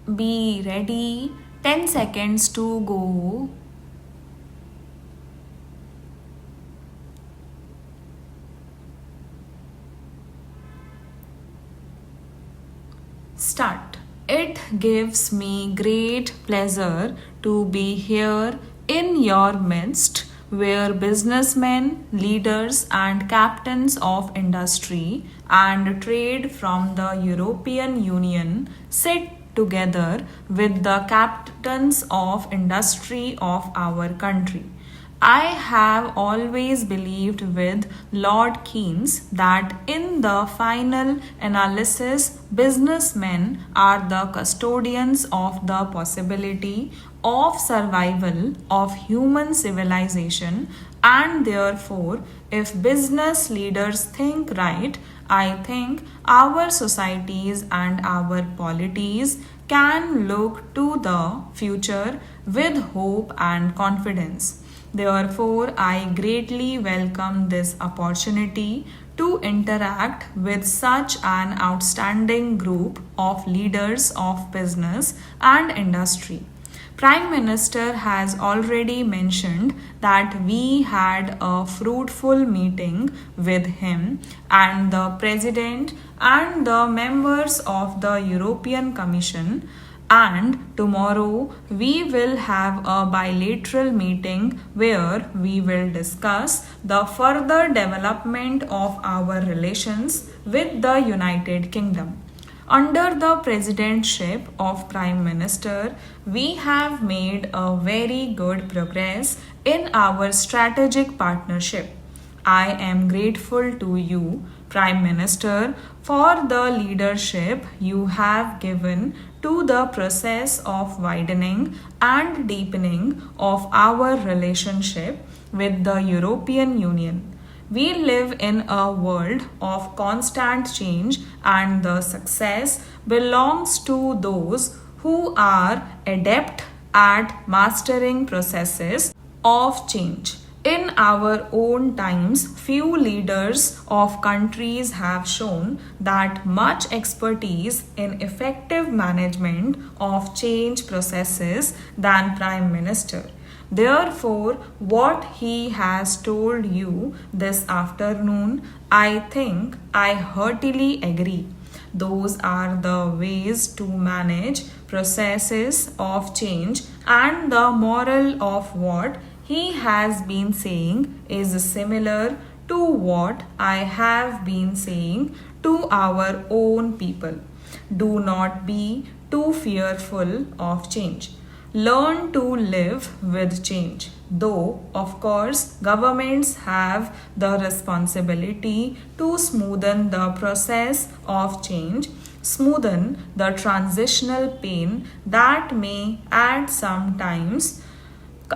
Be ready. 10 seconds to go. Start. It gives me great pleasure to be here in your midst, where businessmen, leaders, and captains of industry and trade from the European Union sit together with the captains of industry of our country. I have always believed with Lord Keynes that in the final analysis, businessmen are the custodians of the possibility of survival of human civilization, and therefore, if business leaders think right, I think our societies and our polities can look to the future with hope and confidence. Therefore, I greatly welcome this opportunity to interact with such an outstanding group of leaders of business and industry. Prime Minister has already mentioned that we had a fruitful meeting with him and the President and the members of the European Commission, and tomorrow we will have a bilateral meeting where we will discuss the further development of our relations with the United Kingdom. Under the presidentship of Prime Minister, we have made a very good progress in our strategic partnership. I am grateful to you, Prime Minister, for the leadership you have given to the process of widening and deepening of our relationship with the European Union. We live in a world of constant change, and the success belongs to those who are adept at mastering processes of change. In our own times, few leaders of countries have shown that much expertise in effective management of change processes than Prime Minister. Therefore, what he has told you this afternoon, I think I heartily agree. Those are the ways to manage processes of change, and the moral of what he has been saying is similar to what I have been saying to our own people. Do not be too fearful of change. Learn to live with change. Though, of course, governments have the responsibility to smoothen the process of change, smoothen the transitional pain that may at some times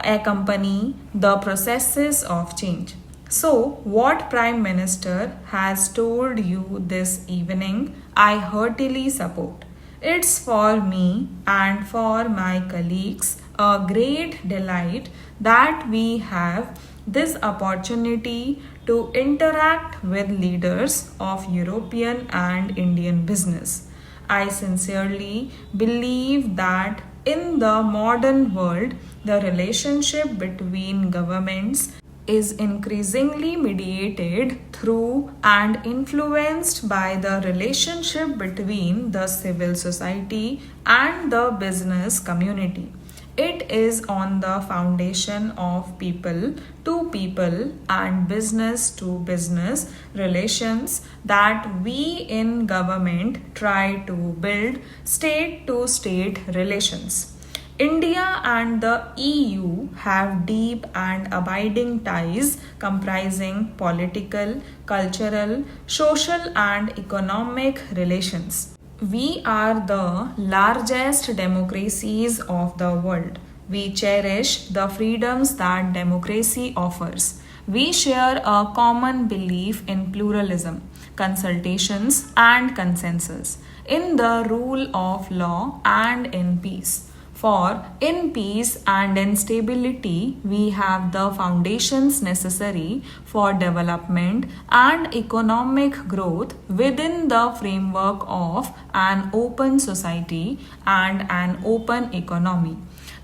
accompany the processes of change. So, what Prime Minister has told you this evening, I heartily support. It's for me and for my colleagues a great delight that we have this opportunity to interact with leaders of European and Indian business. I sincerely believe that in the modern world, the relationship between governments is increasingly mediated through and influenced by the relationship between the civil society and the business community. It is on the foundation of people to people and business to business relations that we in government try to build state to state relations. India and the EU have deep and abiding ties comprising political, cultural, social, and economic relations. We are the largest democracies of the world. We cherish the freedoms that democracy offers. We share a common belief in pluralism, consultations, and consensus, in the rule of law, and in peace. For in peace and in stability, we have the foundations necessary for development and economic growth within the framework of an open society and an open economy.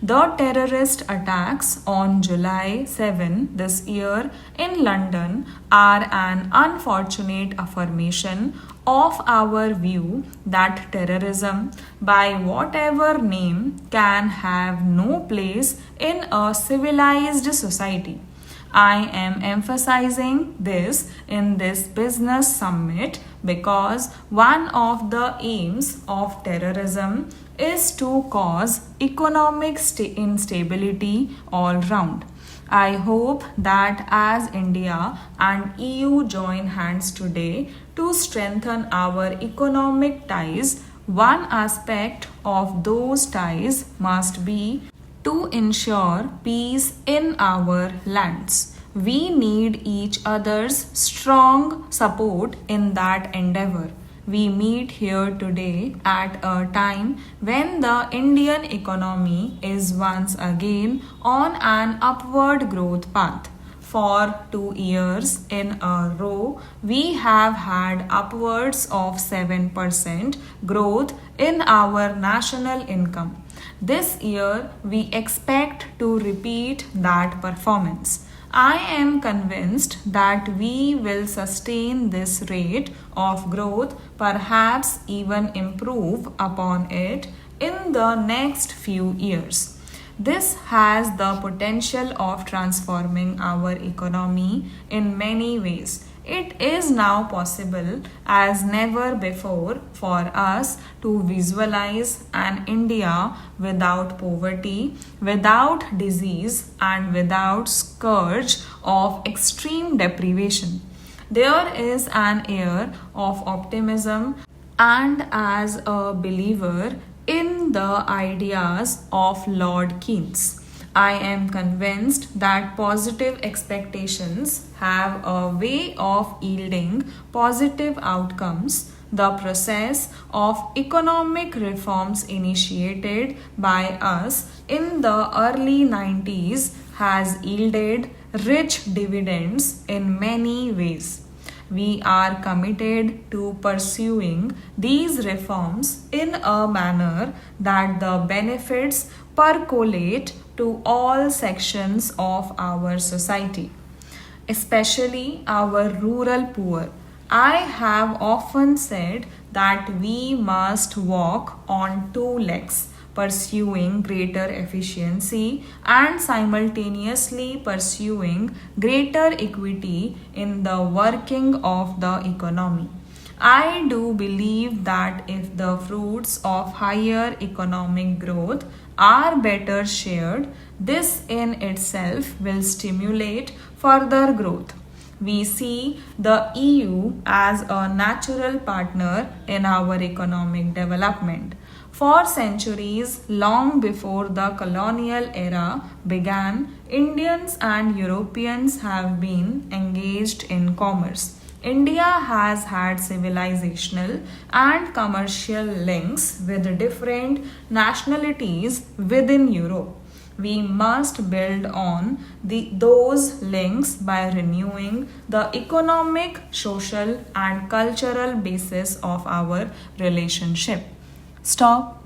The terrorist attacks on July 7 this year in London are an unfortunate affirmation of our view that terrorism, by whatever name, can have no place in a civilized society. I am emphasizing this in this business summit because one of the aims of terrorism is to cause economic instability all round. I hope that as India and EU join hands today to strengthen our economic ties, one aspect of those ties must be to ensure peace in our lands. We need each other's strong support in that endeavor. We meet here today at a time when the Indian economy is once again on an upward growth path. For 2 years in a row, we have had upwards of 7% growth in our national income. This year, we expect to repeat that performance. I am convinced that we will sustain this rate of growth, perhaps even improve upon it in the next few years. This has the potential of transforming our economy in many ways. It is now possible as never before for us to visualize an India without poverty, without disease, and without scourge of extreme deprivation. There is an air of optimism, and as a believer in the ideas of Lord Keynes, I am convinced that positive expectations have a way of yielding positive outcomes. The process of economic reforms initiated by us in the early 90s has yielded rich dividends in many ways. We are committed to pursuing these reforms in a manner that the benefits percolate to all sections of our society, especially our rural poor. I have often said that we must walk on two legs, pursuing greater efficiency and simultaneously pursuing greater equity in the working of the economy. I do believe that if the fruits of higher economic growth are better shared, this in itself will stimulate further growth. We see the EU as a natural partner in our economic development. For centuries, long before the colonial era began, Indians and Europeans have been engaged in commerce. India has had civilizational and commercial links with different nationalities within Europe. We must build on those links by renewing the economic, social, and cultural basis of our relationship. Stop.